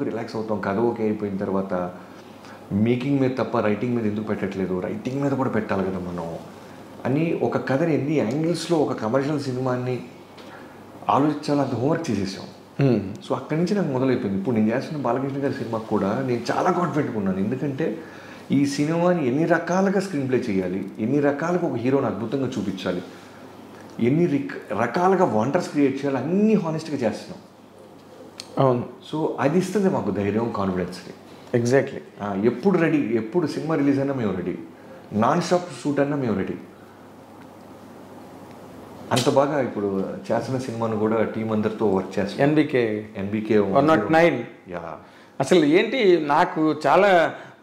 ఎందుకు రిలాక్స్ అవుతాం, కథ ఓకే అయిపోయిన తర్వాత మేకింగ్ మీద తప్ప రైటింగ్ మీద ఎందుకు పెట్టట్లేదు, రైటింగ్ మీద కూడా పెట్టాలి కదా మనం అని ఒక కథని ఎన్ని యాంగిల్స్లో ఒక కమర్షియల్ సినిమాని ఆలోచించాలి అంత హోంవర్క్ చేసేసాం. సో అక్కడి నుంచి నాకు మొదలైపోయింది. ఇప్పుడు నేను చేస్తున్న బాలకృష్ణ గారి సినిమాకు కూడా నేను చాలా కాన్ఫిడెంట్గా ఉన్నాను. ఎందుకంటే ఈ సినిమాని ఎన్ని రకాలుగా స్క్రీన్ ప్లే చేయాలి, ఎన్ని రకాలుగా ఒక హీరోని అద్భుతంగా చూపించాలి, ఎన్ని రకాలుగా వండర్స్ క్రియేట్ చేయాలి, అన్నీ హానెస్ట్గా చేస్తున్నాం. అవును. సో అది ఇస్తుంది మాకు ధైర్యం, కాన్ఫిడెన్స్ని. ఎగ్జాక్ట్లీ. ఎప్పుడు రెడీ, ఎప్పుడు సినిమా రిలీజ్ అయినా మేము రెడీ, నాన్ స్టాప్ షూట్ అన్నా మేము రెడీ. అంత బాగా ఇప్పుడు చేసిన సినిమాను కూడా టీం అందరితో వర్క్ చేస్తాం. ఎన్బికే 109. అసలు ఏంటి నాకు చాలా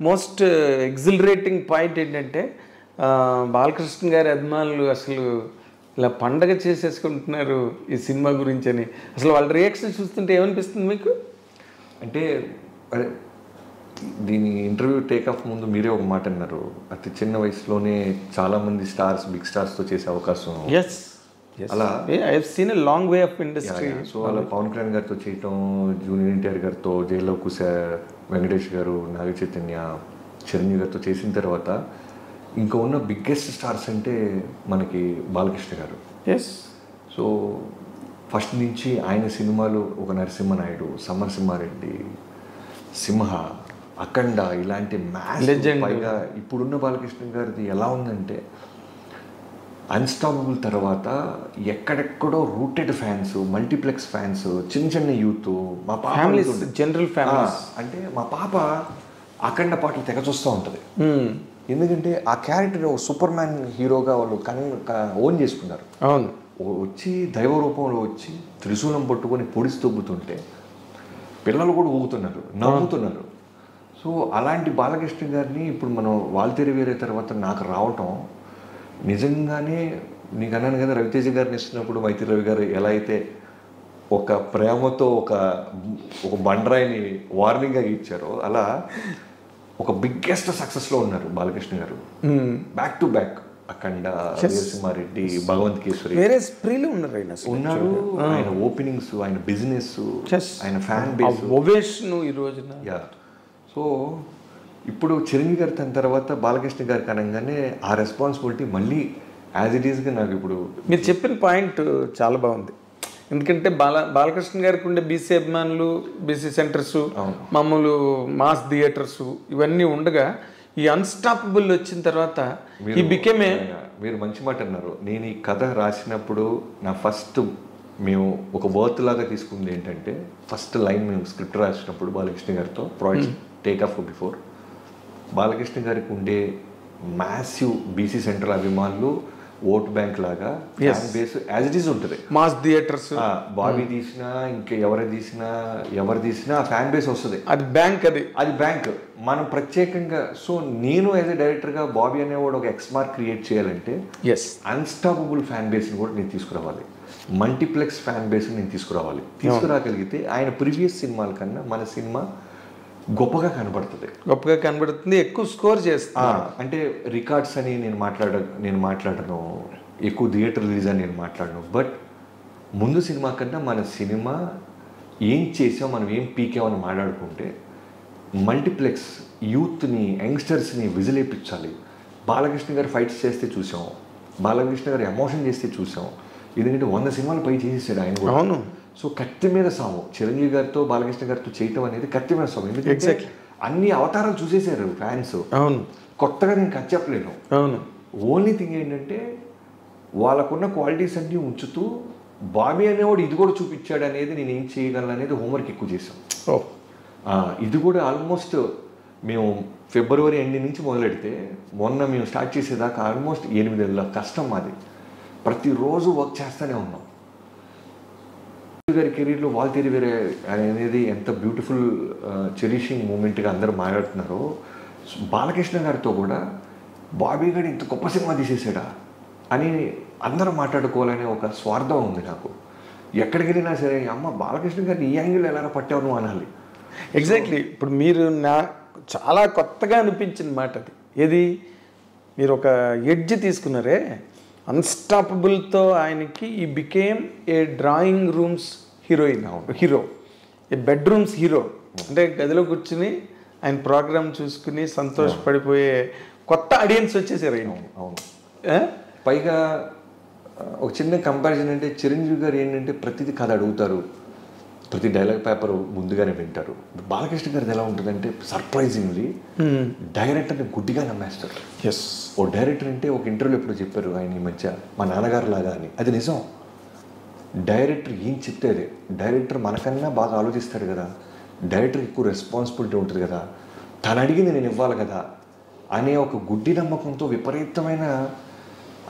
మోస్ట్ ఎగ్జిలరేటింగ్ పాయింట్ ఏంటంటే బాలకృష్ణ గారి అభిమానులు అసలు ఇలా పండగ చేసేసుకుంటున్నారు ఈ సినిమా గురించి అని. అసలు వాళ్ళ రియాక్షన్ చూస్తుంటే ఏమనిపిస్తుంది మీకు? అంటే అదే దీని ఇంటర్వ్యూ టేక్ ఆఫ్ ముందు మీరే ఒక మాట అన్నారు, అతి చిన్న వయసులోనే చాలామంది స్టార్స్, బిగ్ స్టార్స్తో చేసే అవకాశం. అలా I have seen a long way of industry. So అలా పవన్ కళ్యాణ్ గారితో చేయటం, జూనియర్ ఎన్టీఆర్ గారితో, జైల్లో కుశ వెంకటేష్ గారు, నాగ చైతన్య, చిరంజీవి గారితో చేసిన తర్వాత ఇంకా ఉన్న బిగ్గెస్ట్ స్టార్స్ అంటే మనకి బాలకృష్ణ గారు. సో ఫస్ట్ నుంచి ఆయన సినిమాలు ఒక నరసింహనాయుడు, సమరసింహారెడ్డి, సింహ, అఖండ ఇలాంటి మ్యాచ్. పైగా ఇప్పుడున్న బాలకృష్ణ గారిది ఎలా ఉందంటే అన్స్టాపబుల్ తర్వాత ఎక్కడెక్కడో రూటెడ్ ఫ్యాన్స్, మల్టీప్లెక్స్ ఫ్యాన్స్, చిన్న చిన్న యూత్, మా పాప జనరల్ ఫ్యామిలీస్. అంటే మా పాప అఖండ పాటలు తెగ చూస్తూ ఉంటుంది. ఎందుకంటే ఆ క్యారెక్టర్ సూపర్ మ్యాన్ హీరోగా వాళ్ళు ఓన్ చేసుకున్నారు. అవును. వచ్చి దైవ రూపంలో వచ్చి త్రిశూలం పట్టుకొని పొడిసి తొబ్బుతుంటే పిల్లలు కూడా ఊగుతున్నారు, నవ్వుతున్నారు. సో అలాంటి బాలకృష్ణ గారిని ఇప్పుడు మనం వాల్తేరు వేరే తర్వాత నాకు రావటం నిజంగానే, నీకు అన్నాను కదా రవితేజ గారిని ఇస్తున్నప్పుడు మైత్రి రవి గారు ఎలా అయితే ఒక ప్రేమతో ఒక బండరాయిని వార్నింగ్గా ఇచ్చారో, అలా ఒక బిగ్గెస్ట్ సక్సెస్లో ఉన్నారు బాలకృష్ణ గారు. బ్యాక్ టు బ్యాక్ అఖండ, వీరసింహారెడ్డి, భగవంత్ కేసరి, వేరే స్ప్రీలు ఉన్నారు. ఆయన ఓపెనింగ్స్, ఆయన బిజినెస్, ఆయన ఫ్యాన్ బేస్, ఓవేషన్ ఈ రోజున. సో ఇప్పుడు చిరంజీవి గారి తన తర్వాత బాలకృష్ణ గారికి అనగానే ఆ రెస్పాన్సిబిలిటీ మళ్ళీ యాజ్ ఇట్ ఈస్గా నాకు ఇప్పుడు మీరు చెప్పిన పాయింట్ చాలా బాగుంది. ఎందుకంటే బాలకృష్ణ గారికి ఉండే బీసీ అభిమానులు, బీసీ సెంటర్స్, మామూలు మాస్ థియేటర్స్ ఇవన్నీ ఉండగా ఈ అన్స్టాపబుల్ వచ్చిన తర్వాత ఈ బికేమే. మీరు మంచి మాట అన్నారు. నేను ఈ కథ రాసినప్పుడు నా ఫస్ట్ మేము ఒక వర్త్ లాగా తీసుకుంది ఏంటంటే, ఫస్ట్ లైన్ మేము స్క్రిప్ట్ రాసినప్పుడు బాలకృష్ణ గారితో project take off before, Balakrishna గారికి ఉండే మ్యాసివ్ బీసీ సెంట్రల్ అభిమానులు ఓట్ బ్యాంక్ లాగా fan base as it is ఉంటుంది. మాస్ థియేటర్స్ బాబీ తీసినా ఇంకా ఎవరు తీసినా ఆ ఫ్యాన్ బేస్ వస్తుంది. అది బ్యాంక్, అది బ్యాంక్. మనం ప్రత్యేకంగా, సో నేను యాజ్ ఎ డైరెక్టర్గా బాబీ అనేవాడు ఒక ఎక్స్మార్క్ క్రియేట్ చేయాలంటే అన్స్టాపబుల్ ఫ్యాన్ బేస్ని కూడా నేను తీసుకురావాలి, మల్టీప్లెక్స్ ఫ్యాన్ బేస్ని నేను తీసుకురాగలిగితే ఆయన ప్రీవియస్ సినిమాల కన్నా మన సినిమా గొప్పగా కనబడుతుంది, ఎక్కువ స్కోర్ చేస్తా. అంటే రికార్డ్స్ అని నేను మాట్లాడను, ఎక్కువ థియేటర్ రిలీజ్ అని నేను మాట్లాడను. బట్ ముందు సినిమా కన్నా మన సినిమా ఏం చేసాం, మనం ఏం పీకామని మాట్లాడుకుంటే మల్టీప్లెక్స్ యూత్ని, యంగ్స్టర్స్ని విజిలేపించాలి. బాలకృష్ణ గారు ఫైట్స్ చేస్తే చూసాం, బాలకృష్ణ గారు ఎమోషన్ చేస్తే చూసాం. ఎందుకంటే 100 సినిమాలు పై చేసేసాడు ఆయన కూడా. అవును. సో కత్తి మీద సాము చిరంజీవి గారితో బాలకృష్ణ గారితో చేయటం అనేది కత్తి మీద సాము. ఎందుకంటే అన్ని అవతారాలు చూసేసారు ఫ్యాన్స్. అవును. కొత్తగా నేను కథ చెప్పలేను. అవును. ఓన్లీ థింగ్ ఏంటంటే వాళ్ళకున్న క్వాలిటీస్ అన్నీ ఉంచుతూ బాబీ అనేవాడు ఇది కూడా చూపించాడు అనేది నేను ఏం చేయగలను అనేది హోంవర్క్ ఎక్కువ చేసాం. ఇది కూడా ఆల్మోస్ట్ మేము ఫిబ్రవరి ఎండింగ్ నుంచి మొదలెడితే మొన్న మేము స్టార్ట్ చేసేదాకా ఆల్మోస్ట్ 8 నెలల కష్టం మాది. ప్రతిరోజు వర్క్ చేస్తూనే ఉన్నాం. గారి కెరీర్లో వాల్తేరు వేరే అనేది ఎంత బ్యూటిఫుల్ చెరిషింగ్ మూమెంట్గా అందరూ మాట్లాడుతున్నారో, బాలకృష్ణ గారితో కూడా బాబీ గారు ఇంత గొప్ప సినిమా తీసేసాడా అని అందరూ మాట్లాడుకోవాలనే ఒక స్వార్థం ఉంది నాకు. ఎక్కడికి వెళ్ళినా సరే అమ్మ బాలకృష్ణ గారిని ఈ యాంగిల్ ఎలా పట్టావు నువ్వు అనాలి. ఎగ్జాక్ట్లీ. ఇప్పుడు మీరు చాలా కొత్తగా అనిపించిన మాట అది. ఏది, మీరు ఒక ఎడ్జ్ తీసుకున్నారే అన్స్టాపబుల్తో ఆయనకి he became a drawing rooms hero. A bedrooms hero, అంటే గదిలో కూర్చుని ఆయన ప్రోగ్రామ్ చూసుకుని సంతోషపడిపోయే కొత్త ఆడియన్స్ వచ్చేసారు ఆయన. అవును. పైగా ఒక చిన్న కంపారిజన్ అంటే చిరంజీవి గారు ఏంటంటే ప్రతిదీ కథ అడుగుతారు, ప్రతి డైలాగ్ పేపర్ ముందుగానే వింటారు. బాలకృష్ణ గారిది ఎలా ఉంటుందంటే సర్ప్రైజింగ్లీ డైరెక్టర్ని గుడ్డిగా నమ్మేస్తారు. ఎస్, ఓ డైరెక్టర్ అంటే ఒక ఇంటర్వ్యూలో ఎప్పుడు చెప్పారు ఆయన ఈ మధ్య, మా నాన్నగారు లాగా అని. అది నిజం. డైరెక్టర్ ఏం చెప్తే అదే. డైరెక్టర్ మనకన్నా బాగా ఆలోచిస్తాడు కదా, డైరెక్టర్ ఎక్కువ రెస్పాన్సిబిలిటీ ఉంటుంది కదా, తను అడిగింది నేను ఇవ్వాలి కదా అనే ఒక గుడ్డి నమ్మకంతో విపరీతమైన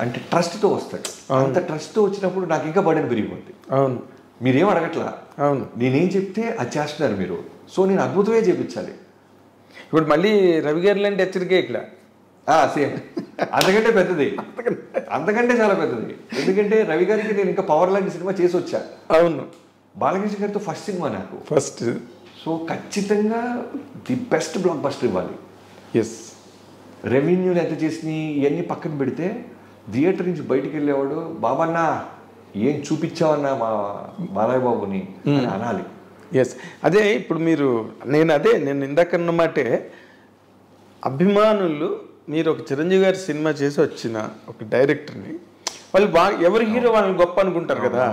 అంటే ట్రస్ట్తో వస్తాడు. అంత ట్రస్ట్తో వచ్చినప్పుడు నాకు ఇంకా బర్డెన్ పెరిగిపోద్ది. అవును, మీరేం అడగట్లా, అవును, నేనేం చెప్తే అది చేస్తున్నారు మీరు, సో నేను అద్భుతమే చేయించాలి. ఇప్పుడు మళ్ళీ రవి గారు లాంటి హెచ్చరిక ఇక్కడ సేమ్ అంతకంటే పెద్దది, అంతకంటే చాలా పెద్దది. ఎందుకంటే రవి గారికి నేను ఇంకా పవర్ లాంటి సినిమా చేసి వచ్చా. అవును, బాలకృష్ణ గారితో ఫస్ట్ సినిమా నాకు ఫస్ట్. సో ఖచ్చితంగా ది బెస్ట్ బ్లాక్ బస్టర్ ఇవ్వాలి. ఎస్, రెవెన్యూలు ఎంత చేసినాయి ఇవన్నీ పక్కన పెడితే థియేటర్ నుంచి బయటికి వెళ్ళేవాడు బాబన్నా ఏం చూపించావన్నా మా బాలయ్య బాబుని అని అనాలి. ఎస్, అదే ఇప్పుడు నేను ఇందాక అన్నమాటే అభిమానులు, మీరు ఒక చిరంజీవి గారి సినిమా చేసి వచ్చిన ఒక డైరెక్టర్ని వాళ్ళు బాగా ఎవరి హీరో వాళ్ళని గొప్ప అనుకుంటారు కదా.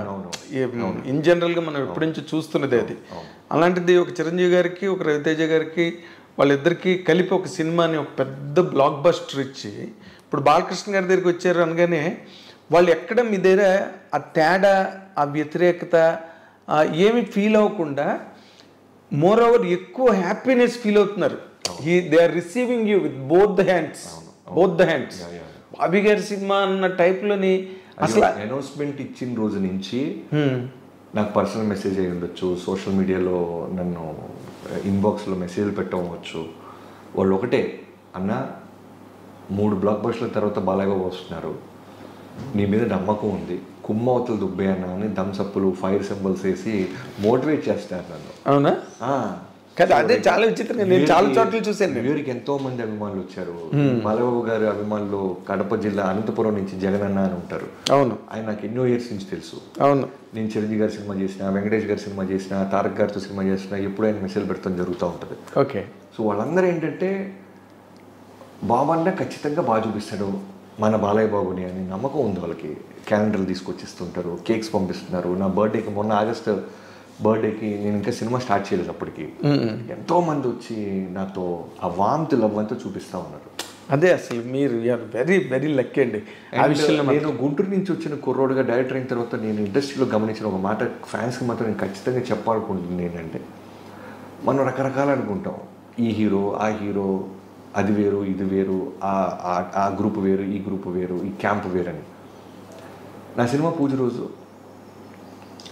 ఇన్ జనరల్గా మనం ఎప్పటి నుంచి చూస్తున్నదే అది. అలాంటిది ఒక చిరంజీవి గారికి ఒక రవితేజ గారికి వాళ్ళిద్దరికీ కలిపి ఒక సినిమాని ఒక పెద్ద బ్లాక్ బస్టర్ ఇచ్చి ఇప్పుడు బాలకృష్ణ గారి దగ్గరికి వచ్చారు అనగానే వాళ్ళు ఎక్కడ మీ దగ్గర ఆ తేడా, ఆ వ్యతిరేకత ఏమి ఫీల్ అవ్వకుండా మోర్ ఓవర్ ఎక్కువ హ్యాపీనెస్ ఫీల్ అవుతున్నారు. They are receiving you with both the hands. Bobby గారి సినిమా అన్న టైప్లోని అసలు అనౌన్స్మెంట్ ఇచ్చిన రోజు నుంచి నాకు పర్సనల్ మెసేజ్ అయ్యి ఉండొచ్చు, సోషల్ మీడియాలో నన్ను ఇన్బాక్స్లో మెసేజ్లు పెట్టవచ్చు. వాళ్ళు ఒకటే, అన్న 3 బ్లాక్ బస్టర్ల తర్వాత బాలయ్య బాబు వస్తున్నారు, నీ మీద నమ్మకం ఉంది, కుమ్మవతలు దుబ్బే అన్న అని థమ్సప్లు ఫైర్ సింబల్స్ వేసి మోటివేట్ చేస్తారు నన్ను. అవునా? కదా, అదే చాలా విచిత్రంగా నేను చాలా చోట్ల చూసాను. వీరికి ఎంతో మంది అభిమానులు వచ్చారు. బాలబాబు గారి అభిమానులు కడప జిల్లా అనంతపురం నుంచి జగనన్న అని ఉంటారు. అవును, ఆయన నాకు ఎన్నో ఇయర్స్ నుంచి తెలుసు. అవును, నేను చిరంజీవి గారి సినిమా చేసిన, వెంకటేష్ గారి సినిమా చేసిన, తారక్ గారితో సినిమా చేసిన, ఎప్పుడు ఆయన మెసేజ్ పెడతాం జరుగుతూ ఉంటుంది. ఓకే. సో వాళ్ళందరూ ఏంటంటే బాబన్న ఖచ్చితంగా బాగా చూపిస్తాడు మన బాలయ్య బాబుని అని నమ్మకం ఉంది వాళ్ళకి. క్యాలెండర్లు తీసుకొచ్చిస్తుంటారు, కేక్స్ పంపిస్తున్నారు. నా బర్త్డేకి మొన్న ఆగస్ట్ బర్త్డేకి నేను ఇంకా సినిమా స్టార్ట్ చేయలేదు, అప్పటికి ఎంతో మంది వచ్చి నాతో ఆ వామ్త్ లవ్ అంతా చూపిస్తూ ఉన్నారు. అదే అసలు మీరు వెరీ వెరీ లక్కీ అండి ఆ విషయంలో. నేను గుంటూరు నుంచి వచ్చిన కుర్రోడుగా డైరెక్టర్ అయిన తర్వాత నేను ఇండస్ట్రీలో గమనించిన ఒక మాట ఫ్యాన్స్కి మాత్రం నేను ఖచ్చితంగా చెప్పాలనుకుంటుంది ఏంటంటే, మనం రకరకాలు అనుకుంటాం, ఈ హీరో ఆ హీరో, అది వేరు ఇది వేరు, ఆ గ్రూప్ వేరు ఈ గ్రూప్ వేరు, ఈ క్యాంప్ వేరు అని. నా సినిమా పూజ రోజు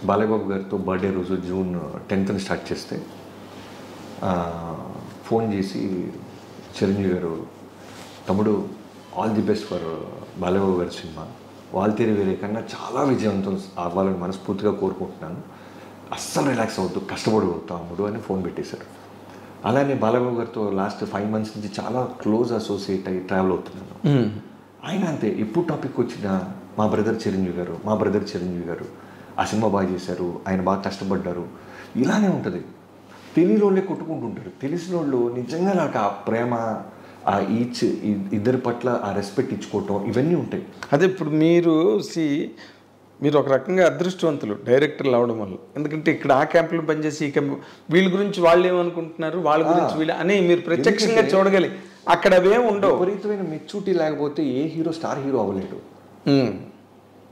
బాలయ్య బాబు గారితో బర్త్డే రోజు జూన్ 10th స్టార్ట్ చేస్తే ఫోన్ చేసి చిరంజీవి గారు, తమ్ముడు all the best for Balayya Babu గారి సినిమా, వాల్తేరి వేరే కన్నా చాలా విజయవంతం అవ్వాలని మనస్ఫూర్తిగా కోరుకుంటున్నాను, అస్సలు రిలాక్స్ అవుతూ కష్టపడి తమ్ముడు అని ఫోన్ పెట్టేశారు. అలానే బాలయ్య గారితో లాస్ట్ 5 months నుంచి చాలా క్లోజ్ అసోసియేట్ అయ్యి ట్రావెల్ అవుతున్నాను. ఆయన అంతే, ఎప్పుడు టాపిక్ వచ్చినా మా బ్రదర్ చిరంజీవి గారు ఆ సినిమా బాగా చేశారు, ఆయన బాగా కష్టపడ్డారు, ఇలానే ఉంటుంది. తెలియని వాళ్ళే కొట్టుకుంటుంటారు, తెలిసిన వాళ్ళు నిజంగా నాకు ఆ ప్రేమ, ఆ ఇద్దరి పట్ల ఆ రెస్పెక్ట్ ఇచ్చుకోవటం, ఇవన్నీ ఉంటాయి. అదే ఇప్పుడు మీరు ఒక రకంగా అదృష్టవంతులు డైరెక్టర్లు అవడం వల్ల. ఎందుకంటే ఇక్కడ ఆ క్యాంపులో పనిచేసి ఈ క్యాంప్ వీళ్ళ గురించి వాళ్ళు ఏమనుకుంటున్నారు, వాళ్ళ గురించి వీళ్ళు అని మీరు ప్రత్యక్షంగా చూడగలి. అక్కడ అవేం ఉండవు. విపరీతమైన మెచ్యూరిటీ లేకపోతే ఏ హీరో స్టార్ హీరో అవ్వలేడు.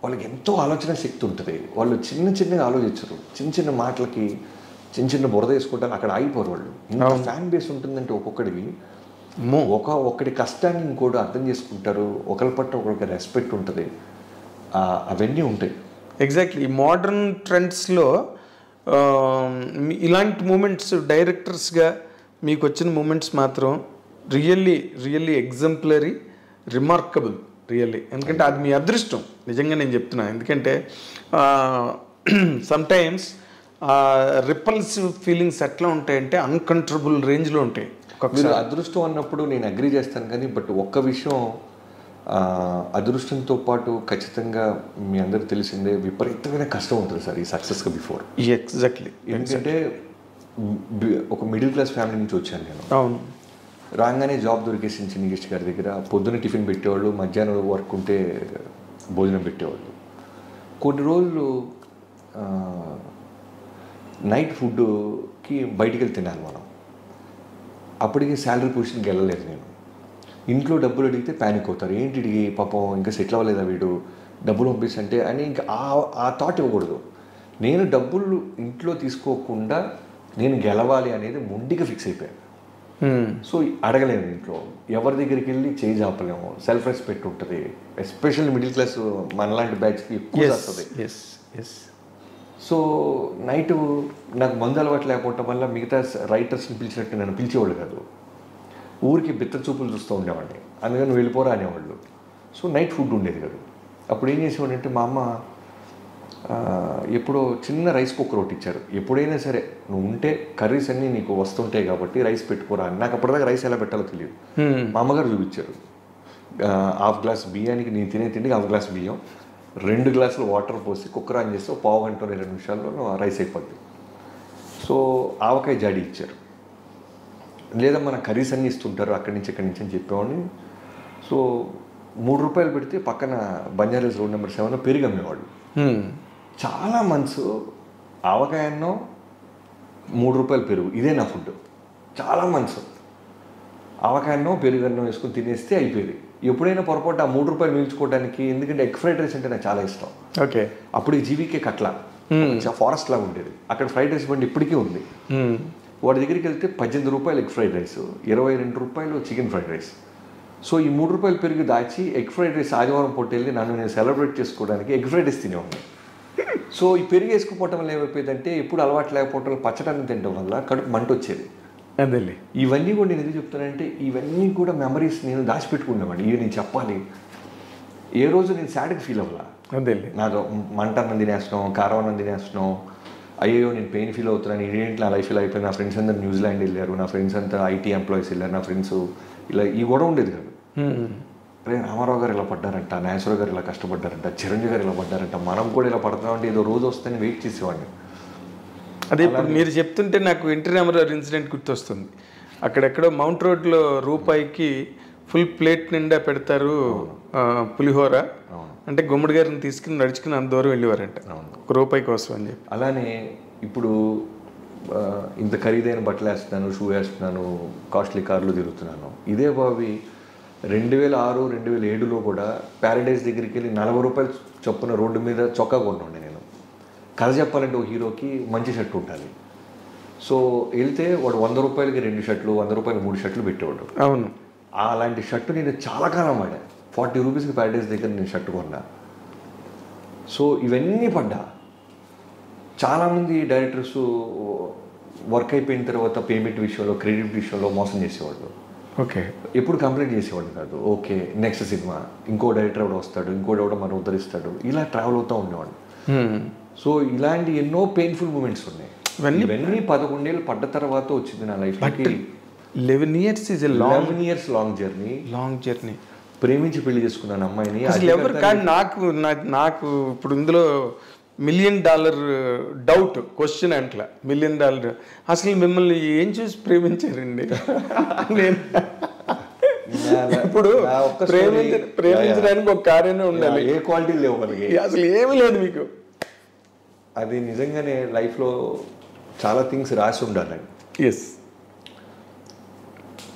వాళ్ళకి ఎంతో ఆలోచన శక్తి ఉంటుంది. వాళ్ళు చిన్నగా ఆలోచించరు, చిన్న మాటలకి చిన్న బురద వేసుకుంటారు, అక్కడ ఆగిపోరు వాళ్ళు. ఇంత ఫ్యాన్ బేస్ ఉంటుందంటే ఒక్కొక్కడికి ఒక్కడి కష్టాన్ని ఇంకోటి అర్థం చేసుకుంటారు, ఒకరి పట్ల ఒకరికి రెస్పెక్ట్ ఉంటుంది, అవన్నీ ఉంటాయి. ఎగ్జాక్ట్లీ. ఈ మోడర్న్ ట్రెండ్స్లో ఇలాంటి మూమెంట్స్ డైరెక్టర్స్గా మీకు వచ్చిన మూమెంట్స్ మాత్రం రియల్లీ ఎగ్జంప్లరీ, రిమార్కబుల్ రియల్లీ. ఎందుకంటే అది మీ అదృష్టం, నిజంగా నేను చెప్తున్నాను. ఎందుకంటే సమ్టైమ్స్ రిపల్సివ్ ఫీలింగ్స్ ఎట్లా ఉంటాయంటే అన్కంట్రోలబుల్ రేంజ్లో ఉంటాయి. మీరు అదృష్టం అన్నప్పుడు నేను అగ్రీ చేస్తాను, కానీ బట్ ఒక్క విషయం, అదృష్టంతో పాటు ఖచ్చితంగా మీ అందరికి తెలిసిందే విపరీతమైన కష్టం ఉంటుంది సార్ ఈ సక్సెస్కి బిఫోర్. ఎగ్జాక్ట్లీ. ఎందుకంటే ఒక మిడిల్ క్లాస్ ఫ్యామిలీ నుంచి వచ్చాను నేను. అవును. రాగానే జాబ్ దొరికేసింది చిన్నగిష్టి గారి దగ్గర. పొద్దున్న టిఫిన్ పెట్టేవాళ్ళు, మధ్యాహ్నం వర్క్ ఉంటే భోజనం పెట్టేవాళ్ళు. కొన్ని రోజులు నైట్ ఫుడ్కి బయటికి వెళ్ళి తినాలి మనం. అప్పటికి శాలరీ పొజిషన్కి వెళ్ళలేదు నేను. ఇంట్లో డబ్బులు అడిగితే ప్యానిక్ అవుతారు, ఏంటి పాపం ఇంకా సెటిల్ అవ్వలేదా వీడు, డబ్బులు పంపిస్తుంటే అని. ఇంకా ఆ థాట్ ఇవ్వకూడదు. నేను డబ్బులు ఇంట్లో తీసుకోకుండా నేను గెలవాలి అనేది మొండిగా ఫిక్స్ అయిపోయాను. సో అడగలేము ఇంట్లో, ఎవరి దగ్గరికి వెళ్ళి చేయి చాపలేము, సెల్ఫ్ రెస్పెక్ట్ ఉంటుంది. ఎస్పెషల్లీ మిడిల్ క్లాస్ మనలాంటి బ్యాచ్కి ఎక్కువ వస్తుంది. సో నైట్ నాకు మందు అలవాటు లేకపోవటం వల్ల మిగతా రైటర్స్ని పిలిచినట్టు నన్ను పిలిచేవాళ్ళు కాదు. ఊరికి బిత్త చూపులు చూస్తూ ఉండేవాడిని, అందుకని నువ్వు వెళ్ళిపోరా అనేవాళ్ళు. సో నైట్ ఫుడ్ ఉండేది కాదు. అప్పుడు ఏం చేసేవాడు అంటే, మా అమ్మ ఎప్పుడో చిన్న రైస్ కుక్కర్ ఒకటి ఇచ్చారు. ఎప్పుడైనా సరే నువ్వు ఉంటే కర్రీస్ అన్నీ నీకు వస్తుంటాయి కాబట్టి రైస్ పెట్టుకోరా అని. నాకు అప్పటిదాకా రైస్ ఎలా పెట్టాలో తెలియదు. మా అమ్మగారు చూపించారు. 1/2 గ్లాస్ బియ్యానికి నేను తినే తిండికి 1/2 గ్లాస్ బియ్యం, 2 గ్లాసులు వాటర్ పోసి కుక్కర్ ఆన్ చేస్తే 1/2 గంట 20 నిమిషాల్లో రైస్ అయిపోద్ది. సో ఆవకాయ జాడి ఇచ్చారు. లేదా మన కర్రీస్ అన్నీ ఇస్తుంటారు అక్కడి నుంచి ఇక్కడి నుంచి అని చెప్పేవాడిని. సో 3 రూపాయలు పెడితే పక్కన బంజారాస్ రోడ్ నెంబర్ 7లో పెరుగు అమ్మేవాళ్ళు. చాలా మంత్స్ ఆవకాయ అన్నం, 3 రూపాయలు పెరుగు, ఇదే నా ఫుడ్. చాలా మంత్స్ ఆవకాయ అన్నం పెరుగు అన్నం వేసుకుని తినేస్తే అయిపోయేది. ఎప్పుడైనా పొరపాటు ఆ 3 రూపాయలు మిగిల్చుకోవడానికి, ఎందుకంటే ఎగ్ ఫ్రైడ్ రైస్ అంటే నాకు చాలా ఇష్టం. ఓకే. అప్పుడు జీవికే కట్ల ఫారెస్ట్ లాగా ఉండేది. అక్కడ ఫ్రైడ్ రైస్ బండి ఇప్పటికీ ఉంది. వాడి దగ్గరికి వెళ్తే 18 రూపాయలు ఎగ్ ఫ్రైడ్ రైస్, 22 రూపాయలు చికెన్ ఫ్రైడ్ రైస్. సో ఈ 3 రూపాయలు పెరుగు దాచి ఎగ్ ఫ్రైడ్ రైస్ ఆదివారం పూట వెళ్ళి నేను సెలబ్రేట్ చేసుకోవడానికి ఎగ్ ఫ్రైడ్ రైస్ తినేవాడిని. సో ఈ పెరుగు వేసుకుపోవటం వల్ల ఏమైపోయిందంటే, ఎప్పుడు అలవాటు లేకపోవటం పచ్చడాన్ని తినడం వల్ల కడుపు మంట వచ్చేది. అదే ఇవన్నీ కూడా నేను ఎందుకు చెప్తానంటే, ఇవన్నీ కూడా మెమరీస్ నేను దాచిపెట్టుకునేవాడిని. ఇవి నేను చెప్పాలి. ఏ రోజు నేను సాడ్గా ఫీల్ అవ్వాలా. అదే నాకు మంట అన్నం తినేస్తున్నాం, కారం అన్నం తినేస్తున్నాం, అయ్యో నేను పెయిన్ ఫీల్ అవుతున్నాను, ఇదేంటి నా లైఫ్ ఇలా అయిపోయింది, నా ఫ్రెండ్స్ అందరూ న్యూజిలాండ్ వెళ్ళారు, నా ఫ్రెండ్స్ అంతా ఐటీ ఎంప్లాయీస్ వెళ్ళారు, నా ఫ్రెండ్స్ ఇలా ఈ కూడా ఉండేది కాదు. అరే రామారావు గారు ఇలా పడ్డారంట, నాగేశ్వరరావు గారు ఇలా కష్టపడ్డారంట, చిరంజీవి గారు ఇలా పడ్డారంట, మనం కూడా ఇలా పడుతున్నామంటే ఏదో రోజు వస్తుందని వెయిట్ చేసేవాడిని. అదే ఇప్పుడు మీరు చెప్తుంటే నాకు ఎన్టీ రామారావు ఇన్సిడెంట్ గుర్తొస్తుంది. అక్కడెక్కడో మౌంట్ రోడ్లో రూపాయికి ఫుల్ ప్లేట్ నిండా పెడతారు పులిహోర అంటే, గుమ్మడి గారిని తీసుకుని నడుచుకుని అంత దూరం వెళ్ళేవారంట 1 రూపాయి కోసం అని చెప్పి. అలానే ఇప్పుడు ఇంత ఖరీదైన బట్టలు వేస్తున్నాను, షూ వేస్తున్నాను, కాస్ట్లీ కార్లు తిరుగుతున్నాను. ఇదే బాబీ 2006, 2007లో కూడా ప్యారడైజ్ దగ్గరికి వెళ్ళి 40 రూపాయలు చొప్పున రోడ్డు మీద చొక్కా కొనుండే నేను. కథ చెప్పాలంటే ఒక హీరోకి మంచి షర్ట్ ఉండాలి. సో వెళ్తే వాడు 100 రూపాయలకి 2 షర్ట్లు, 100 రూపాయలకి 3 షర్ట్లు పెట్టేవాడు. అవును. అలాంటి షర్టు నేను చాలా కాలం వాడా. 40 రూపీస్కి ప్యారడైజ్ దగ్గర నేను షర్ట్ కొన్నా. సో ఇవన్నీ పడ్డా. చాలామంది డైరెక్టర్స్ వర్క్ అయిపోయిన తర్వాత పేమెంట్ విషయంలో, క్రెడిట్ విషయంలో మోసం చేసేవాళ్ళు. ఓకే. ఎప్పుడు కంప్లైంట్ చేసేవాళ్ళు కాదు. ఓకే నెక్స్ట్ సినిమా ఇంకో డైరెక్టర్ ఎవడో వస్తాడు, ఇంకోటి ఎవడో మనం ఉద్ధరిస్తాడు, ఇలా ట్రావెల్ అవుతూ ఉండేవాళ్ళు. సో ఇలాంటి ఎన్నో పెయిన్ఫుల్ మూమెంట్స్ ఉన్నాయి. ఇవన్నీ 11 ఏళ్ళు పడ్డ తర్వాత వచ్చింది నా లైఫ్కి. 11 years is a 11 years long journey. ప్రేమించి పెళ్లి చేసుకున్నాను అమ్మాయిని. అసలు ఎవరు కానీ నాకు ఇప్పుడు ఇందులో $1 million డౌట్ క్వశ్చన్ అంట్లా. $1 million అసలు మిమ్మల్ని ఏం చూసి ప్రేమించారండి? నేను ఇప్పుడు ప్రేమించడానికి ఒక కార్యమే ఉండాలి, ఏ క్వాలిటీ లేవు మనకి, అసలు ఏమీ లేదు మీకు. అది నిజంగానే లైఫ్లో చాలా థింగ్స్ రాసి ఉండాలండి. ఎస్,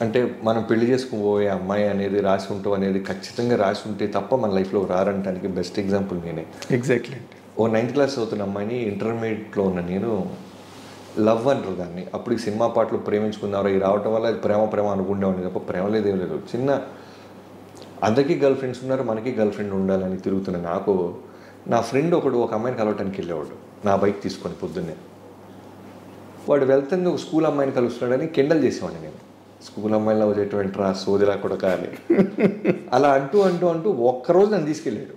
అంటే మనం పెళ్లి చేసుకోబోయే అమ్మాయి అనేది రాసి ఉంటాం అనేది ఖచ్చితంగా రాసి ఉంటే తప్ప మన లైఫ్లో రారంటానికి బెస్ట్ ఎగ్జాంపుల్ నేనే. ఎగ్జాక్ట్లీ. ఓ 9th క్లాస్ చదువుతున్న అమ్మాయిని ఇంటర్మీడియట్లో ఉన్న నేను లవ్ అంటారు దాన్ని. అప్పుడు ఈ సినిమా పాటలు ప్రేమించుకున్నారు, ఈ రావటం వల్ల అది ప్రేమ అనుకుండేవాడిని తప్ప ప్రేమ లేదేం లేదు. చిన్న అందరికీ గర్ల్ ఫ్రెండ్స్ ఉన్నారు, మనకి గర్ల్ ఫ్రెండ్ ఉండాలని తిరుగుతున్న నాకు నా ఫ్రెండ్ ఒక అమ్మాయిని కలవటానికి వెళ్ళేవాడు నా బైక్ తీసుకొని పొద్దున్నే. వాడు వెళ్తుంది ఒక స్కూల్ అమ్మాయిని కలుస్తున్నాడని కెండల్ చేసేవాడిని నేను. స్కూల్ అమ్మాయిలో వచ్చేటువంటి రా సోదిలా కూడా కానీ అలా అంటూ ఒక్కరోజు నన్ను తీసుకెళ్ళాడు.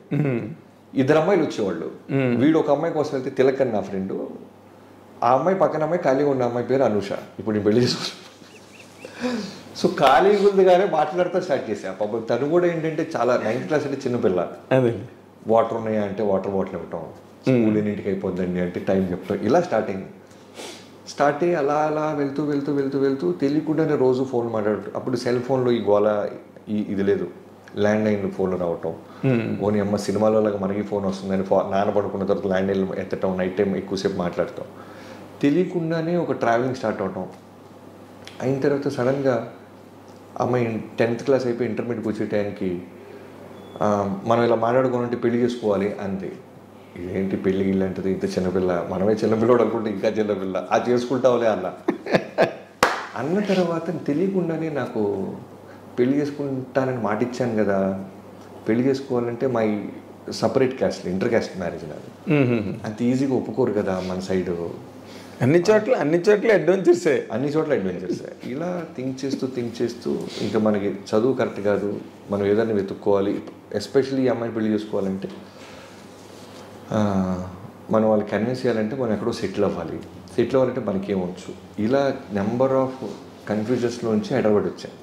2 అమ్మాయిలు వచ్చేవాళ్ళు. వీడు ఒక అమ్మాయి కోసం వెళ్తే తిలక్ అని నా ఫ్రెండ్, ఆ అమ్మాయి పక్కన అమ్మాయి ఖాళీగా ఉన్న అమ్మాయి పేరు అనూష. ఇప్పుడు నేను పెళ్లి చేసుకున్నాను. సో ఖాళీగా ఉందిగానే మాట్లాడుతూ స్టార్ట్ చేసా. పాపం తను కూడా ఏంటంటే చాలా 9th క్లాస్ అంటే చిన్నపిల్ల. వాటర్ ఉన్నాయా అంటే వాటర్ బాటిల్ ఇవ్వటం, స్కూల్ ఎన్నింటికి అయిపోద్దండి అంటే టైం చెప్తాం, ఇలా స్టార్ట్ స్టార్ట్ అయ్యి అలా అలా వెళ్తూ వెళ్తూ వెళ్తూ వెళ్తూ తెలియకుండానే రోజు ఫోన్ మాట్లాడు. అప్పుడు సెల్ ఫోన్లో ఈ గోల ఇది లేదు, ల్యాండ్ లైన్ ఫోన్లు రావటం. ఓని అమ్మ సినిమాలో లాగా మనకి ఫోన్ వస్తుందని నాన్న పడుకున్న తర్వాత ల్యాండ్ లైన్ ఎత్తటం, నైట్ టైం ఎక్కువసేపు మాట్లాడటం, తెలియకుండానే ఒక ట్రావెలింగ్ స్టార్ట్ అవటం. అయిన తర్వాత సడన్గా అమ్మాయి 10th క్లాస్ అయిపోయి ఇంటర్మీడియట్కి వచ్చే టైంకి మనం ఇలా మాట్లాడుకోవాలంటే పెళ్లి చేసుకోవాలి అంతే. ఇదేంటి పెళ్ళి ఇలాంటిది, ఇంత చిన్నపిల్ల, మనమే చిన్నపిల్లడు అనుకుంటే ఇంకా చిన్నపిల్ల, అది చేసుకుంటావులే అలా అన్న తర్వాత తెలియకుండానే నాకు పెళ్లి చేసుకుంటానని మాట ఇచ్చాను కదా, పెళ్లి చేసుకోవాలంటే my separate caste, inter caste marriage నాది. అంత ఈజీగా ఒప్పుకోరు కదా మన సైడ్. అన్ని చోట్ల అడ్వెంచర్సే, అన్ని చోట్ల అడ్వెంచర్సే. ఇలా థింక్ చేస్తూ ఇంకా మనకి చదువు కరెక్ట్ కాదు, మనం ఏదైనా వెతుక్కోవాలి. ఎస్పెషల్లీ ఈ అమ్మాయిని పెళ్లి చేసుకోవాలంటే మనం వాళ్ళకి కన్విన్స్ చేయాలంటే మనం ఎక్కడో సెటిల్ అవ్వాలంటే మనకేమొచ్చు. ఇలా నెంబర్ ఆఫ్ కన్ఫ్యూజన్స్లోంచి హైదరాబాద్ వచ్చాను.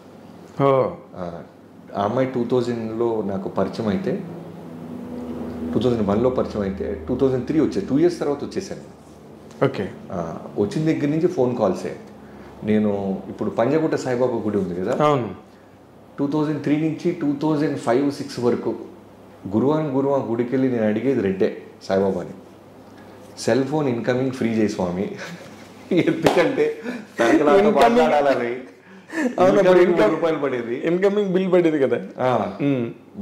ఆ అమ్మాయి 2000లో నాకు పరిచయం అయితే, 2001లో పరిచయం అయితే 2003 వచ్చేది. 2 years తర్వాత వచ్చేసాను. ఓకే. వచ్చిన దగ్గర నుంచి ఫోన్ కాల్సే. నేను ఇప్పుడు పంజాగుట్ట సాయిబాబా గుడి ఉంది కదా, అవును, 2003 నుంచి 2005-06 వరకు గురువారం గుడికి వెళ్ళి నేను అడిగేది రెడ్డే సాయిబాబాని, సెల్ ఫోన్ ఇన్కమింగ్ ఫ్రీ చేయి స్వామి, ఎందుకంటే మాట్లాడాలని. రూపాయలు పడేది, ఇన్కమింగ్ బిల్ పడేది కదా.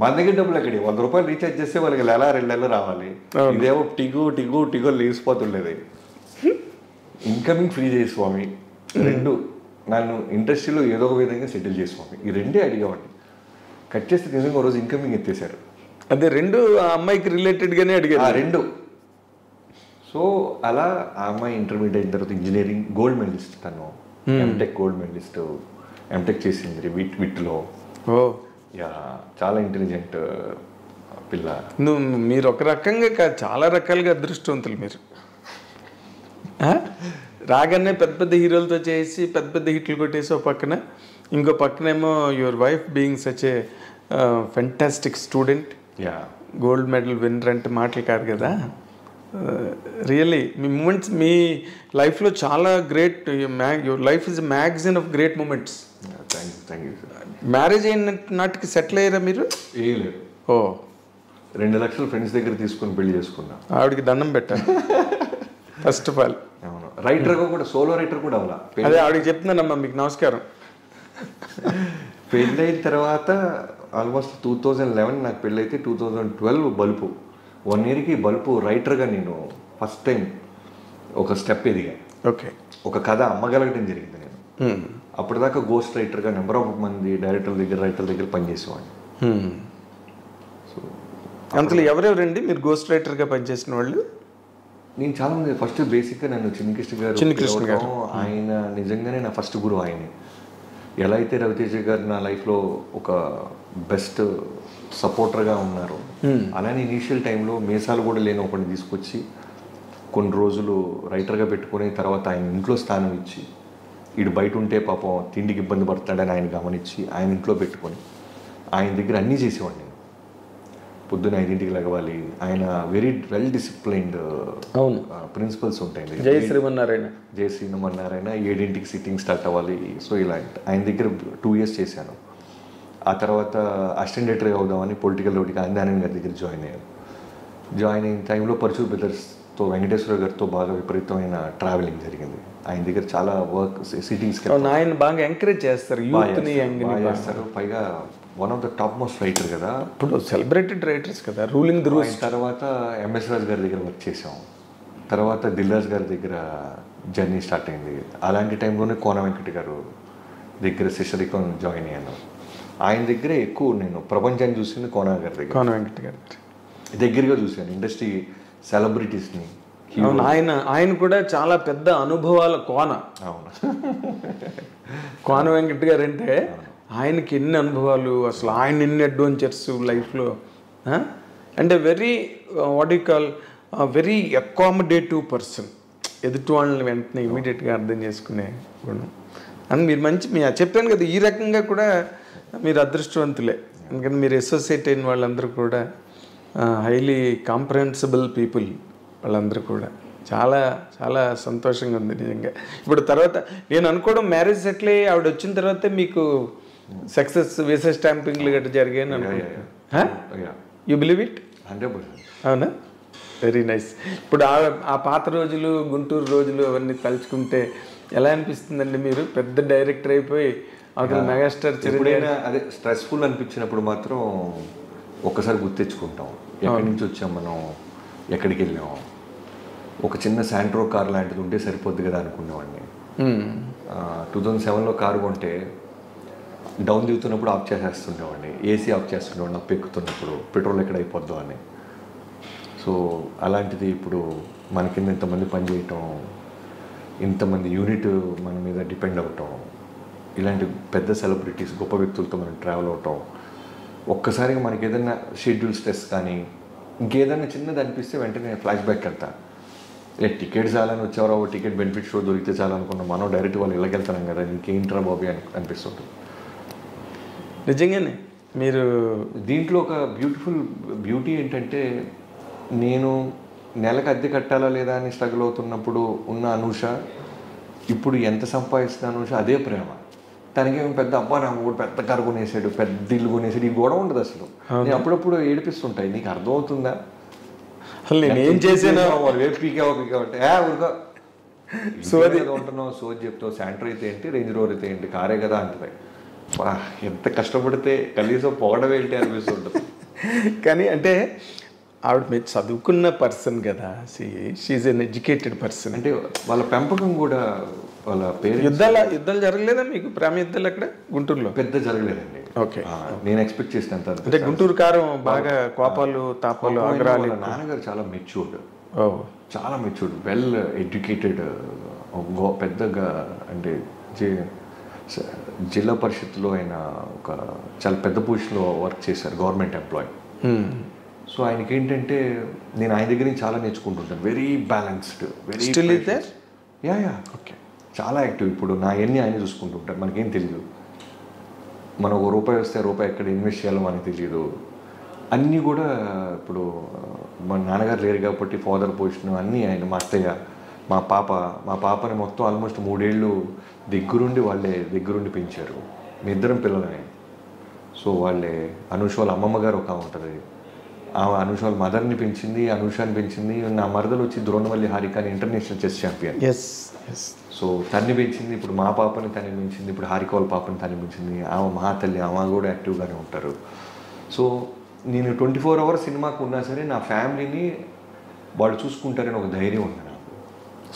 మన దగ్గర డబ్బులు ఎక్కడి, 100 రూపాయలు రీఛార్జ్ చేస్తే వాళ్ళకి 2 నెలలు రావాలి. ఇదేమో టిగో లేచిపోతుండేది. ఇన్కమింగ్ ఫ్రీ చేయి స్వామి, 2 నన్ను ఇండస్ట్రీలో ఏదో ఒక విధంగా సెటిల్ చేసి స్వామి, ఈ 2 అడిగేవాడిని. కట్ చేస్తే నిజంగా రోజు ఇన్కమింగ్ ఎత్తేసారు. అదే 2 ఆ అమ్మాయికి రిలేటెడ్గానే అడిగారు. 2. సో అలా ఆ అమ్మాయి ఇంటర్మీడియట్ అయిన తర్వాత ఇంజనీరింగ్ గోల్డ్ మెడలిస్ట్, తను ఎంటెక్ గోల్డ్ మెడలిస్ట్, ఎంటెక్ చేసింది విట్లో. యా, చాలా ఇంటెలిజెంట్ పిల్ల. మీరు ఒక రకంగా చాలా రకాలుగా అదృష్టవంతులు మీరు. రాగానే పెద్ద హీరోలతో చేసి పెద్ద హిట్లు కొట్టేసి ఒక పక్కన, ఇంకో పక్కనేమో your wife being such a fantastic student, gold medal winner అంటే మాటలు కాదు కదా. రియల్లీ మీ మూమెంట్స్ మీ లైఫ్లో చాలా great. Your life is magazine of great moments. Marriage అయిన నాటికి సెటిల్ అయ్యారా మీరు? లేదు. 2 లక్షలు ఫ్రెండ్స్ దగ్గర తీసుకుని పెళ్లి చేసుకున్నా. ఆవిడకి దండం పెట్టాను ఫస్ట్ ఆఫ్ ఆల్. అవును, రైటర్గా కూడా, సోలో రైటర్ కూడా అవ్వాలా. అదే ఆవిడకి చెప్తున్నానమ్మా, మీకు నమస్కారం. పెళ్ళి అయిన తర్వాత ఆల్మోస్ట్ 2011 నాకు పెళ్ళి అయితే 2012 బల్పు 1 yearకి బల్పు రైటర్గా నేను ఫస్ట్ టైం ఒక స్టెప్ ఎదిగా. ఓకే. ఒక కథ అమ్మగలగడం జరిగింది. నేను అప్పటిదాకా గోస్ట్ రైటర్గా నెంబర్ ఆఫ్ మంది రైటర్ దగ్గర పనిచేసేవాడిని. సో అంతలో ఎవరెవరండి మీరు గోస్ట్ రైటర్గా పనిచేసిన వాళ్ళు? నేను చాలా మంది. ఫస్ట్ బేసిక్గా నన్ను చిన్ని కృష్ణ గారు, ఆయన నిజంగానే నా ఫస్ట్ గురువు ఆయనే. ఎలా అయితే రవితేజ గారు నా లైఫ్లో ఒక బెస్ట్ సపోర్టర్గా ఉన్నారు, అలానే ఇనీషియల్ టైంలో మీసాలు కూడా లేని ఒకరిని తీసుకొచ్చి కొన్ని రోజులు రైటర్గా పెట్టుకుని తర్వాత ఆయన ఇంట్లో స్థానం ఇచ్చి, వీడు బయట ఉంటే పాపం తిండికి ఇబ్బంది పడతాడని ఆయన గమనించి ఆయన ఇంట్లో పెట్టుకొని ఆయన దగ్గర అన్నీ చేసేవాడిని. పొద్దున 5ంటికి లెగవాలి. ఆయన వెరీ వెల్ డిసిప్లైన్డ్ ప్రిన్సిపల్స్ ఉంటాయి. జై శ్రీమన్నారాయణ 7ంటికి సిట్టింగ్ స్టార్ట్ అవ్వాలి. సో ఇలా ఆయన దగ్గర 2 years చేశాను. ఆ తర్వాత అసిస్టెంట్ ఎడిటర్గా అవుదామని పొలిటికల్ రోడ్కి ఆనంద్ గారి దగ్గర జాయిన్ అయిన టైంలో పరచూర్ బ్రదర్స్తో వెంకటేశ్వర గారితో బాగా విపరీతమైన ట్రావెలింగ్ జరిగింది. ఆయన దగ్గర చాలా వర్క్ సిట్టింగ్స్కి ఆయన బాగా ఎంకరేజ్ చేస్తారు, చేస్తారు. పైగా one of the top most writer కదా, ఇప్పుడు సెలబ్రేటెడ్ రైటర్స్ కదా, రూలింగ్ ది రూల్స్. తర్వాత ఎంఎస్ రాజు గారి దగ్గర వర్క్ చేసాం. తర్వాత దిల్రాజ్ గారి దగ్గర జర్నీ స్టార్ట్ అయింది. అలాంటి టైంలోనే కోన వెంకట గారు దగ్గర శిష్యరికం జాయిన్ అయ్యాను. ఆయన దగ్గరే ఎక్కువ నేను ప్రపంచాన్ని చూసింది కోన గారి దగ్గర, కోన వెంకట గారి దగ్గరగా చూశాను ఇండస్ట్రీ సెలబ్రిటీస్ని. ఆయన కూడా చాలా పెద్ద అనుభవాల కోన. అవును, కోన వెంకట గారు అంటే ఆయనకి ఎన్ని అనుభవాలు, అసలు ఆయన ఎన్ని అడ్వెంచర్స్ లైఫ్లో. అంటే very what you call very accommodative person. ఎదుటి వాళ్ళని వెంటనే ఇమీడియట్గా అర్థం చేసుకునే గుణం. అండ్ మీరు చెప్పాను కదా, ఈ రకంగా కూడా మీరు అదృష్టవంతులే. ఎందుకంటే మీరు అసోసియేట్ అయిన వాళ్ళందరూ కూడా హైలీ కాంప్రహెన్సిబుల్ పీపుల్ వాళ్ళందరూ కూడా. చాలా చాలా సంతోషంగా ఉంది నిజంగా. ఇప్పుడు తర్వాత నేను అనుకోవడం మ్యారేజ్ సెటిల్ అయ్యి ఆవిడ వచ్చిన తర్వాతే మీకు సక్సెస్ వీసా స్టాంపింగ్లు గట్రా జరిగాయని అనుకుంటున్నాను. You believe it? 100%. అవునా? Very nice. ఇప్పుడు ఆ పాత రోజులు, గుంటూరు రోజులు అవన్నీ తలుచుకుంటే ఎలా అనిపిస్తుందండి? మీరు పెద్ద డైరెక్టర్ అయిపోయి అక్కడ మెగాస్టార్ ఎప్పుడైనా అదే స్ట్రెస్ఫుల్ అనిపించినప్పుడు మాత్రం ఒక్కసారి గుర్తించుకుంటాం, ఎక్కడి నుంచి వచ్చాం మనం, ఎక్కడికి వెళ్ళాం. ఒక చిన్న శాంట్రో కార్ లాంటిది ఉంటే సరిపోద్ది కదా అనుకునేవాడిని. 2007లో కారు కొంటే డౌన్ దిగుతున్నప్పుడు ఆఫ్ చేసేస్తుండేవాడిని, ఏసీ ఆఫ్ చేస్తుండేవాడిని అప్పు ఎక్కుతున్నప్పుడు, పెట్రోల్ ఎక్కడ అయిపోద్దో అని. సో అలాంటిది ఇప్పుడు మన కింద ఇంతమంది పనిచేయటం, ఇంతమంది యూనిట్ మన మీద డిపెండ్ అవటం, ఇలాంటి పెద్ద సెలబ్రిటీస్ గొప్ప వ్యక్తులతో మనం ట్రావెల్ అవటం, ఒక్కసారిగా మనకి ఏదైనా షెడ్యూల్ స్ట్రెస్ కానీ ఇంకేదైనా చిన్నది అనిపిస్తే వెంటనే ఫ్లాష్ బ్యాక్ వెళ్తా. టికెట్ చాలని వచ్చేవారు, టికెట్ బెనిఫిట్ షో దొరికితే చాలనుకున్నాం, మనం డైరెక్ట్ వాళ్ళు ఇళ్ళకి వెళ్తున్నాం కదా, ఇంకేంట్రా బాబీ అని అనిపిస్తుంటుంది. నిజంగానే మీరు దీంట్లో ఒక బ్యూటీ ఏంటంటే, నేను నెలకు అద్దె కట్టాలా లేదా అని స్ట్రగుల్ అవుతున్నప్పుడు ఉన్న అనూష ఇప్పుడు ఎంత సంపాదిస్తున్న అనూష అదే ప్రేమ. తనకేమో పెద్ద అబ్బా నా కూడా పెద్ద కారు కొనేసాడు, పెద్ద ఇల్లు కొనేసాడు, ఈ గొడవ ఉండదు అసలు. నేను అప్పుడప్పుడు ఏడిపిస్తుంటాయి, నీకు అర్థమవుతుందా అసలు నేను ఏం చేసాను పీకావా అంటే ఊరుగా సోది ఉంటున్నావు, సోది చెప్తావు. శాంట్రో అయితే ఏంటి, రేంజ్ రోవర్ అయితే ఏంటి, కారే కదా అంటుంది. ఎంత కష్టపడితే కనీసం పొగడవ ఏంటి అనిపిస్తుంటుంది. కానీ అంటే ఆవిడ మీరు చదువుకున్న పర్సన్ కదా, షీఈ్ ఎన్ ఎడ్యుకేటెడ్ పర్సన్. అంటే వాళ్ళ పెంపకం కూడా, వాళ్ళ పేరు యుద్ధాలు జరగలేదా మీకు? ప్రేమ యుద్ధాలు అక్కడ గుంటూరులో పెద్ద జరగలేదండి. ఓకే, నేను ఎక్స్పెక్ట్ చేసినంత. అంటే గుంటూరు కారం బాగా కోపాలు తాపాలు ఆగ్రహాలు. నాన్నగారు చాలా మెచ్యూర్డ్, చాలా మెచ్యూర్డ్, వెల్ ఎడ్యుకేటెడ్, పెద్దగా అంటే జిల్లా పరిషత్లో ఆయన ఒక చాలా పెద్ద పొజిషన్లో వర్క్ చేశారు, గవర్నమెంట్ ఎంప్లాయీ. సో ఆయనకి ఏంటంటే నేను ఆయన దగ్గర నుంచి చాలా నేర్చుకుంటుంటాను. వెరీ బ్యాలెన్స్డ్, వెరీ ఓకే, చాలా యాక్టివ్. ఇప్పుడు నా ఎన్ని ఆయన చూసుకుంటుంటారు, మనకేం తెలియదు. మనం ఒక రూపాయి వస్తే రూపాయి ఎక్కడ ఇన్వెస్ట్ చేయాలో మనకు తెలియదు. అన్నీ కూడా ఇప్పుడు మా నాన్నగారు లేరు కాబట్టి ఫాదర్ పొజిషన్ అన్నీ ఆయన, మా అత్తయ్య, మా పాపని మొత్తం ఆల్మోస్ట్ 3 ఏళ్ళు వాళ్ళే దగ్గరుండి పెంచారు. మీ ఇద్దరం పిల్లలనే. సో వాళ్ళే అనూష వాళ్ళ అమ్మమ్మ గారు ఒక ఉంటుంది, ఆమె అనూష వాళ్ళ మదర్ని పెంచింది, అనూషాని పెంచింది. నా మరదలు వచ్చి ద్రోణవల్లి హారికాని ఇంటర్నేషనల్ చెస్ ఛాంపియన్. సో తన్ని పెంచింది. ఇప్పుడు మా పాపని తను పెంచింది, ఇప్పుడు హారిక వాళ్ళ పాపని తను పెంచింది. ఆమె మా తల్లి, ఆమె కూడా యాక్టివ్గానే ఉంటారు. సో నేను 24 hours సినిమాకు ఉన్నా సరే నా ఫ్యామిలీని వాళ్ళు చూసుకుంటారని ఒక ధైర్యం ఉంది నాకు.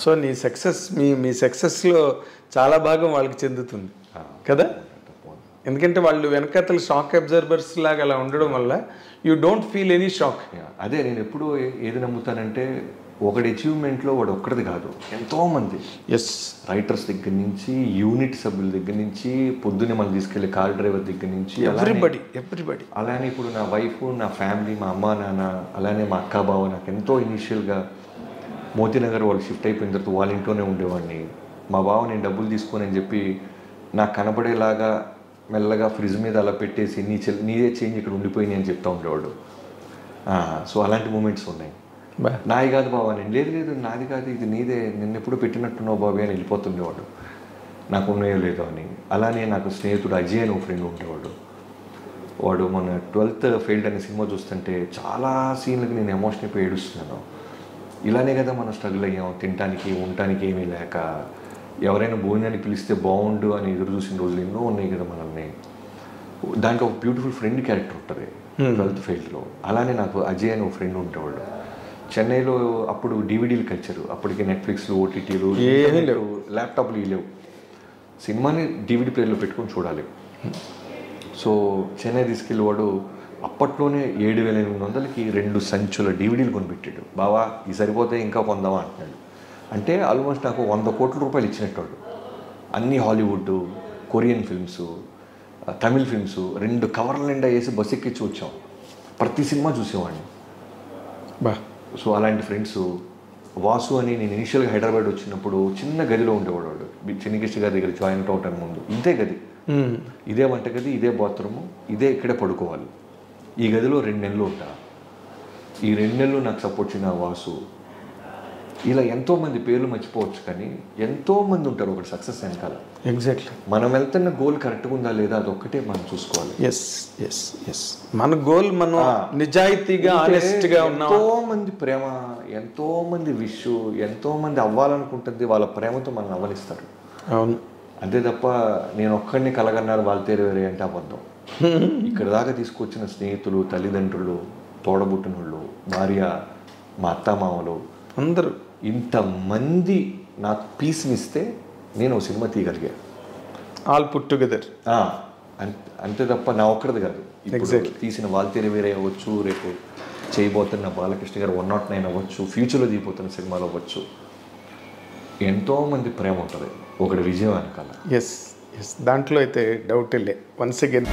సో నీ సక్సెస్ మీ సక్సెస్లో చాలా భాగం వాళ్ళకి చెందుతుంది కదా, ఎందుకంటే వాళ్ళు వెనకతల షాక్ అబ్జర్వర్స్ లాగా అలా ఉండడం వల్ల you don't feel any shock. అదే నేను ఎప్పుడూ ఏది నమ్ముతానంటే, ఒకటి అచీవ్మెంట్లో వాడు ఒక్కడిది కాదు, ఎంతోమంది రైటర్స్ దగ్గర నుంచి, యూనిట్ సభ్యుల దగ్గర నుంచి, పొద్దున్నే మనం తీసుకెళ్ళే కార్ డ్రైవర్ దగ్గర నుంచి, ఎవ్రీబడి. అలానే ఇప్పుడు నా వైఫ్, నా ఫ్యామిలీ, మా అమ్మ నాన్న, అలానే మా అక్క బావ, నాకు ఎంతో ఇనీషియల్గా మోతీనగర్ వాళ్ళు షిఫ్ట్ అయిపోయిన తర్వాత వాళ్ళ ఇంట్లోనే ఉండేవాడిని. మా బావ నేను డబ్బులు తీసుకొని అని చెప్పి నాకు కనపడేలాగా మెల్లగా ఫ్రిడ్జ్ మీద అలా పెట్టేసి నీదే చేంజ్ ఇక్కడ ఉండిపోయింది అని చెప్తా ఉండేవాడు. సో అలాంటి మూమెంట్స్ ఉన్నాయి. నాది కాదు బాబా, నేను లేదు నాది కాదు, ఇది నీదే, నిన్న ఎప్పుడు పెట్టినట్టున్నావు బాబీ అని వెళ్ళిపోతుండేవాడు, నాకు ఉన్నాయో లేదో అని. అలానే నాకు స్నేహితుడు అజయ్ అని ఒక ఫ్రెండ్ ఉండేవాడు. వాడు మన 12th ఫెయిల్డ్ అనే సినిమా చూస్తుంటే చాలా సీన్లకి నేను ఎమోషన్ అయిపోయి ఏడుస్తున్నాను. ఇలానే కదా మనం స్ట్రగుల్ అయ్యాం, తినడానికి ఉండటానికి ఏమీ లేక, ఎవరైనా భోజనానికి పిలిస్తే బాగుండు అని ఎదురు చూసిన రోజులు ఎన్నో ఉన్నాయి కదా మనల్ని. దాంట్లో ఒక బ్యూటిఫుల్ ఫ్రెండ్ క్యారెక్టర్ ఉంటుంది 12th ఫెయిల్డ్లో. అలానే నాకు అజయ్ అని ఒక ఫ్రెండ్ ఉండేవాడు. చెన్నైలో అప్పుడు డివిడీలు కల్చరు, అప్పటికి నెట్ఫ్లిక్స్లు, ఓటీటీలు, ల్యాప్టాప్లు లేవు. సినిమాని డివిడీ ప్లేయర్లో పెట్టుకొని చూడాలి. సో చెన్నై తీసుకెళ్ళేవాడు అప్పట్లోనే 7,800కి 2 సంచుల డివిడీలు కొనిపెట్టాడు. బావా ఈ సరిపోతే ఇంకా కొందామా అంటున్నాడు. అంటే ఆల్మోస్ట్ నాకు 100 కోట్ల రూపాయలు ఇచ్చినట్టు. అన్ని Hollywood, Korean films, Tamil films 2 కవర్ల నిండా వేసి బస్ ఎక్కించి వచ్చాం. ప్రతి సినిమా చూసేవాడిని. సో అలాంటి ఫ్రెండ్స్. వాసు అని నేను ఇనిషియల్గా హైదరాబాద్ వచ్చినప్పుడు చిన్న గదిలో ఉండేవాడు. వాడు చిన్నకృష్ణ గారి దగ్గర జాయిన్ అవటం ముందు ఇంతే గది, ఇదే వంటగది, ఇదే బాత్రూము, ఇదే ఇక్కడే పడుకోవాలి. ఈ గదిలో 2 నెలలు ఉంటా. ఈ 2 నెలలు నాకు సపోర్ట్ చేసిన వాసు ఇలా ఎంతోమంది పేర్లు మర్చిపోవచ్చు, కానీ ఎంతోమంది ఉంటారు ఒకటి సక్సెస్ వెనకాల. ఎగ్జాక్ట్లీ. మనం వెళ్తున్న గోల్ కరెక్ట్గా ఉందా లేదా అది ఒక్కటే మనం చూసుకోవాలి. ఎస్ ఎస్ ఎస్, మన గోల్ మనం నిజాయితీగా ఆనెస్ట్గా ఉన్నాం. ఎంతోమంది ప్రేమ, ఎంతోమంది విష్, ఎంతోమంది అవ్వాలనుకుంటుంది, వాళ్ళ ప్రేమతో మనం అవ్వనిస్తారు. అవును. అంతే తప్ప నేను ఒక్కడిని కలగన్నారు వాళ్ళు వేరే అంటే అబద్ధం. ఇక్కడ దాకా తీసుకొచ్చిన స్నేహితులు, తల్లిదండ్రులు, తోడబుట్టినోళ్ళు, భార్య, మా అత్తమామలు, అందరూ ఇంతమంది నాకు పీస్నిస్తే నేను ఒక సినిమా తీయగలిగా. All put together. అంతే తప్ప నా ఒక్కడిది కాదు. ఇప్పుడు తీసిన వాళ్ళు వేరే అవ్వచ్చు, రేపు చేయబోతున్న బాలకృష్ణ గారు 109 అవ్వచ్చు, ఫ్యూచర్లో దిగిపోతున్న సినిమాలు అవ్వచ్చు. ఎంతోమంది ప్రేమ ఉంటుంది ఒకటి విజయం వెనకాల. ఎస్ ఎస్, దాంట్లో అయితే డౌట్ లే. Once again